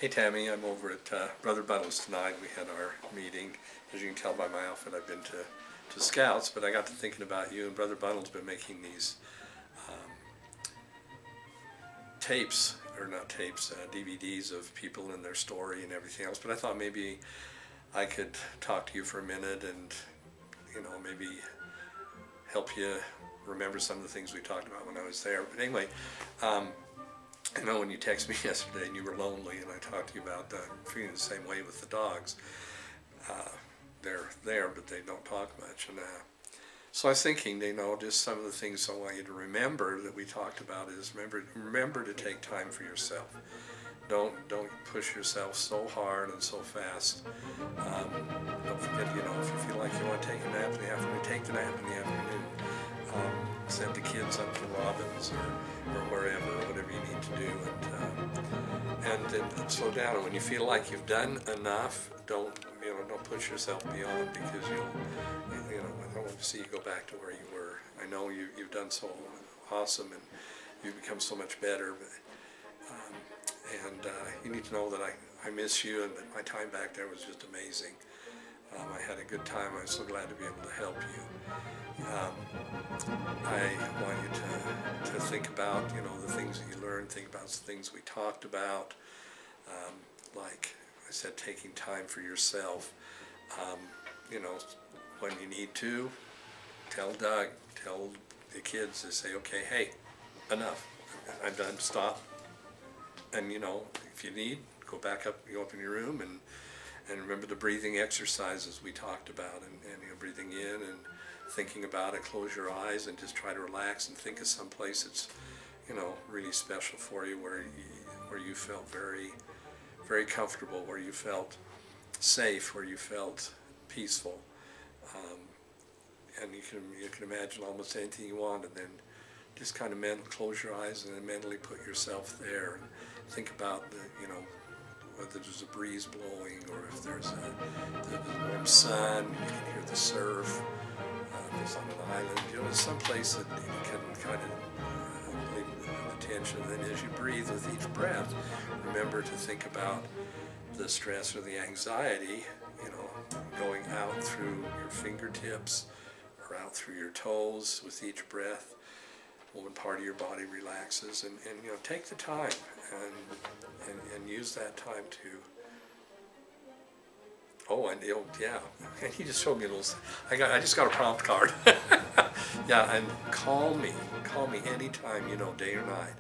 Hey Tammy, I'm over at Brother Buttles tonight. We had our meeting. As you can tell by my outfit, I've been to Scouts, but I got to thinking about you, and Brother Buttles been making these tapes, or not tapes, DVDs of people and their story and everything else. But I thought maybe I could talk to you for a minute and, maybe help you remember some of the things we talked about when I was there. But anyway, I know when you texted me yesterday and you were lonely, and I talked to you about feeling the same way with the dogs. They're there, but they don't talk much. And so I was thinking, just some of the things I want you to remember that we talked about is remember to take time for yourself. Don't push yourself so hard and so fast. Don't forget, if you feel like you want to take a nap in the afternoon, take the nap in the afternoon. Send the kids up to Robbins or wherever, whatever you need to do, and then slow down. And when you feel like you've done enough, don't push yourself beyond, because I don't want to see you go back to where you were. I know you've done so awesome and you've become so much better, and you need to know that I miss you, and that my time back there was just amazing. I had a good time. I'm so glad to be able to help you. I want you to think about, the things that you learned, think about the things we talked about, like I said, taking time for yourself. When you need to, tell Doug, tell the kids to say, okay, hey, enough, I'm done, stop. And if you need, go back up, go up in your room, and remember the breathing exercises we talked about, and breathing in and thinking about it. Close your eyes and just try to relax and think of some place that's really special for you, where you felt very, very comfortable, where you felt safe, where you felt peaceful, and you can imagine almost anything you want, and then just kind of close your eyes and then mentally put yourself there and think about whether there's a breeze blowing, or if there's the warm sun, you can hear the surf. It's on an island, some place that you can kind of leave the tension. And then as you breathe with each breath, remember to think about the stress or the anxiety, going out through your fingertips or out through your toes with each breath. One part of your body relaxes, and take the time and use that time to. Yeah, and he just showed me a little. I just got a prompt card. Yeah, and call me anytime, day or night.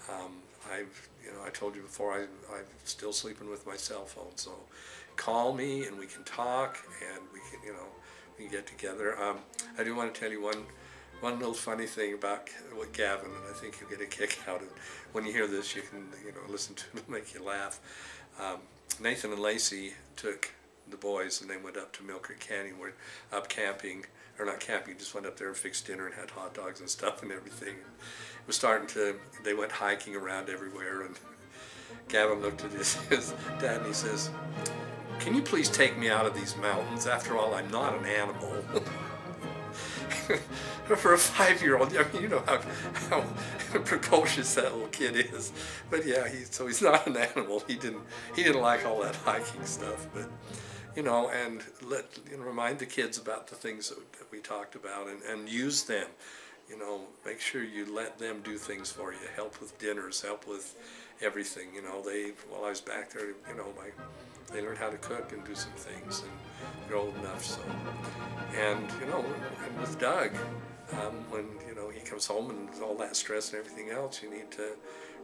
I told you before, I'm still sleeping with my cell phone, so call me and we can talk, and we can get together. I do want to tell you one little funny thing about what Gavin, and I think you'll get a kick out of it. When you hear this, you can listen to it, make you laugh. Nathan and Lacey took the boys and they went up to Mill Creek Canyon. We're up camping, or not camping, just went up there and fixed dinner and had hot dogs and stuff and everything. It was they went hiking around everywhere, and Gavin looked at his dad and he says, "Can you please take me out of these mountains? After all, I'm not an animal." For a 5-year-old, you know how precocious that little kid is. But yeah, so he's not an animal. He didn't like all that hiking stuff. But and remind the kids about the things that we talked about, and use them. Make sure you let them do things for you. Help with dinners. Help with everything. While I was back there, they learned how to cook and do some things, and they're old enough. So, and with Doug, when he comes home and all that stress and everything else, you need to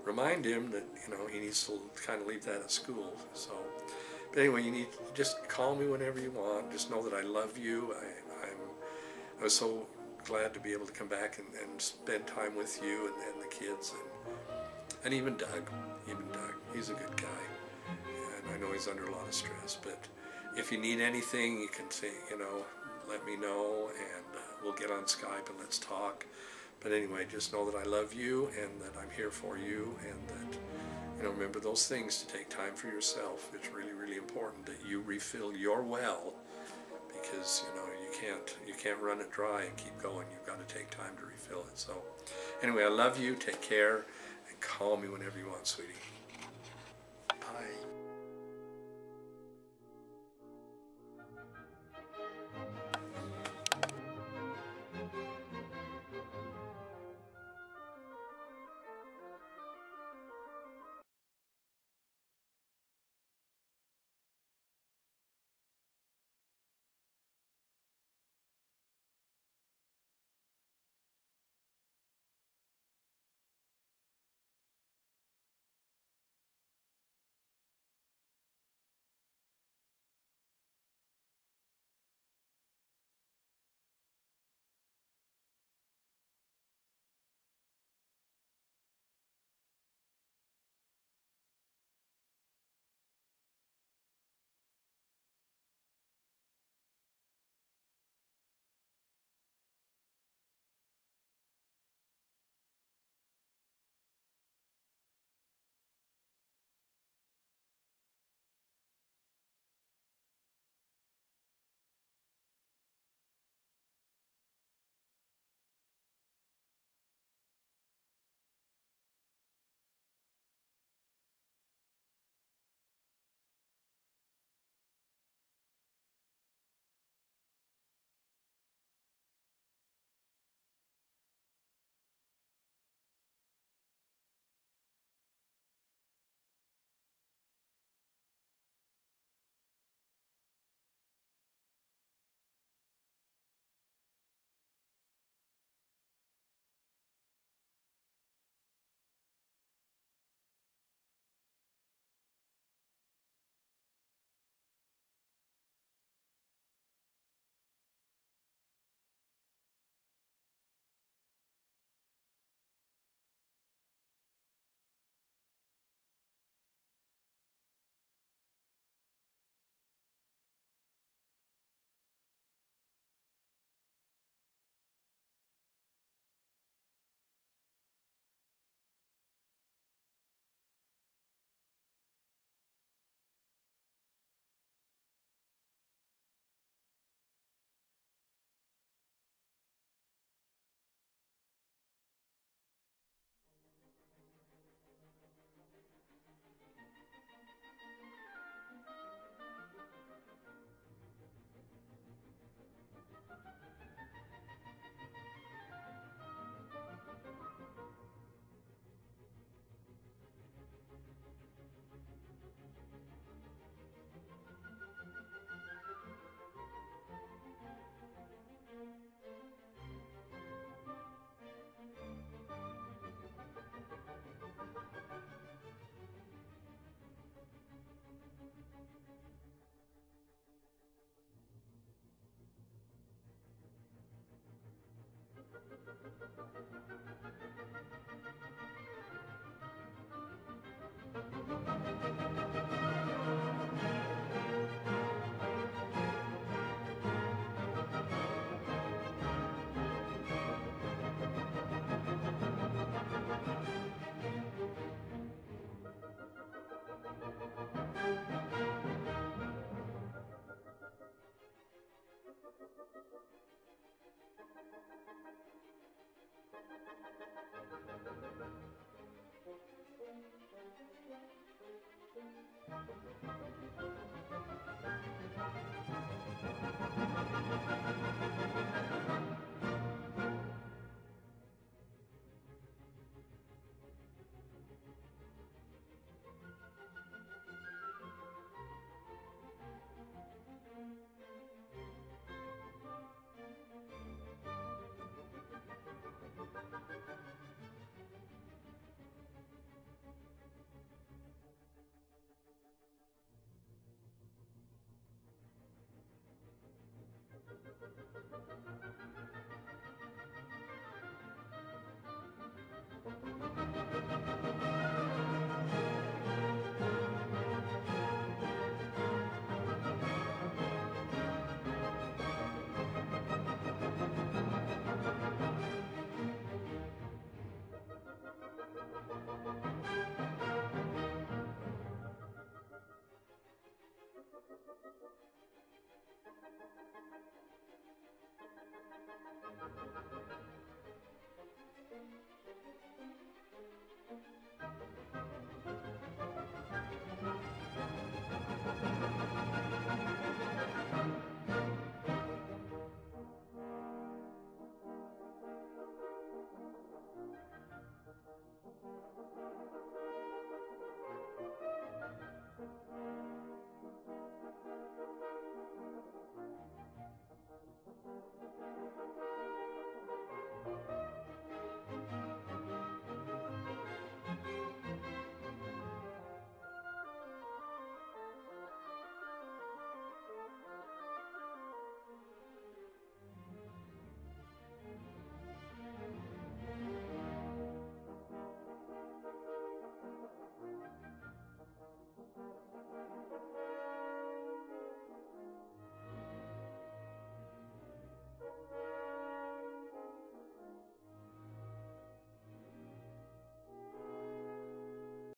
remind him that he needs to kind of leave that at school. So, but anyway, you need to just call me whenever you want. Just know that I love you. I was so glad to be able to come back and spend time with you and the kids, and even Doug. He's a good guy, and I know he's under a lot of stress. But if you need anything, you can say, let me know, and we'll get on Skype and let's talk. But anyway, just know that I love you, and that I'm here for you, and that remember those things, to take time for yourself. It's really, really important that you refill your well, because you can't run it dry and keep going. You've got to take time to refill it. So anyway, I love you. Take care, and call me whenever you want, sweetie. Bye.